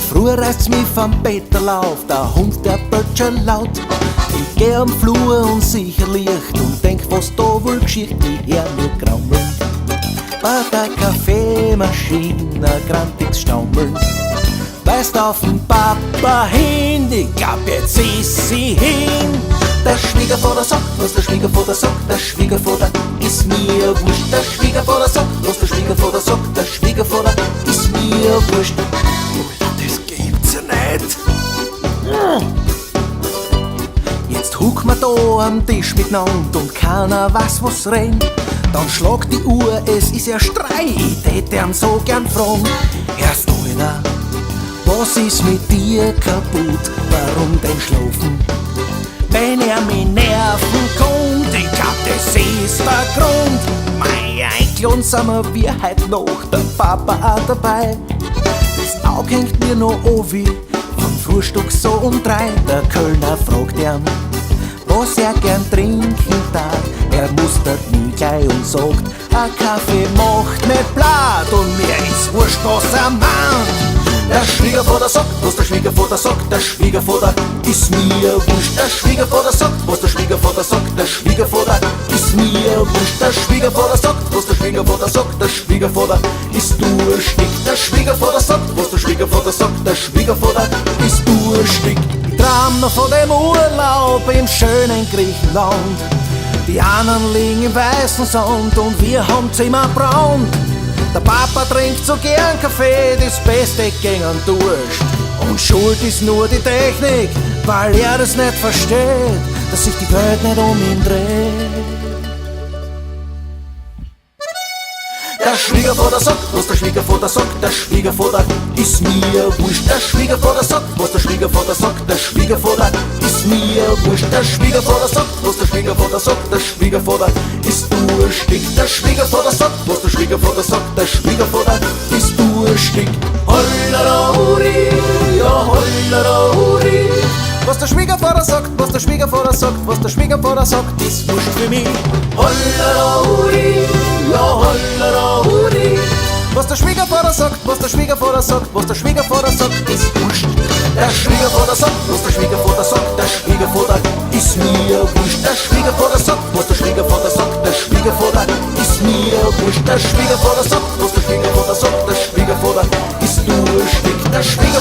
Früher reißt's mich vom Betterlauf, der Hund, der bellt schon laut. Ich geh am Flur und sicher Licht und denk, was da wohl geschieht, ich hör nur Graumeln. Bei der Kaffeemaschine ein grantiges Staumeln. Weist auf den Papa hin, ich glaub, jetzt ist sie hin. Der Schwiegervater sagt, was der Schwiegervater sagt, der Schwiegervater ist mir wurscht. Der Schwiegervater sagt, was der Schwiegervater sagt, der Schwiegervater ist mir wurscht. Das gibt's ja nicht. Jetzt hucken wir da am Tisch miteinander und keiner weiß, was rennt. Dann schlägt die Uhr, es ist erst 3, ich tät ihm so gern fragen. Erst Alter, was ist mit dir kaputt, warum denn schlafen? Wenn er mich nerven kommt, ich glaub, das ist der Grund. Mei, eingeladen sind wir heut noch, der Papa auch dabei. Das Auge hängt mir noch an wie vom Frühstück so um 3. Der Kölner fragt ihn, was er gern trinken darf. Er mustert mich gleich und sagt, ein Kaffee macht nicht blatt und mir ist wurscht, was er meint. Der Schwiegervater sagt, was der Schwiegervater sagt, der Schwiegervater ist mir wurscht. Der Schwiegervater sagt, was der Schwiegervater sagt, der Schwiegervater ist mir wurscht. Der Schwiegervater sagt, was der Schwiegervater sagt, der Schwiegervater ist durstig. Der Schwiegervater sagt, was der Schwiegervater sagt, der Schwiegervater ist durstig. Ich träum noch von dem Urlaub im schönen Griechenland. Die anderen liegen im weißen Sand und wir haben Zimmer braun. Der Papa trinkt so gern Kaffee, das Beste ging an Durst. Und schuld ist nur die Technik, weil er das nicht versteht, dass sich die Welt nicht um ihn dreht. Der Schwiegervater sagt, was der Schwiegervater sagt, der Schwiegervater ist mir wurscht. Der Schwiegervater sagt, was der Schwiegervater sagt, der Schwiegervater ist mir wurscht. Der Schwiegervater sagt, was der Schwiegervater sagt, der Schwiegervater ist durstig. Der Schwiegervater sagt, was der Schwiegervater sagt, der Schwiegervater ist durstig. Hollerauri, ja hollerauri. Was der Schwiegervater sagt, was der Schwiegervater sagt, was der Schwiegervater sagt, ist wurscht für mich. Hollerauri, ja hollerauri. Was der Schwiegervater sagt, was der Schwiegervater sagt, was der Schwiegervater sagt, ist wurscht. Der Schwiegervater sagt, was der Schwiegervater sagt, der Schwiegervater ist mir wurscht. Der Schwiegervater sagt, was der Schwiegervater sagt, der Schwiegervater ist mir wurscht. Der Schwiegervater sagt, was der Schwiegervater sagt, der Schwiegervater ist durstig. Der Schwiegervater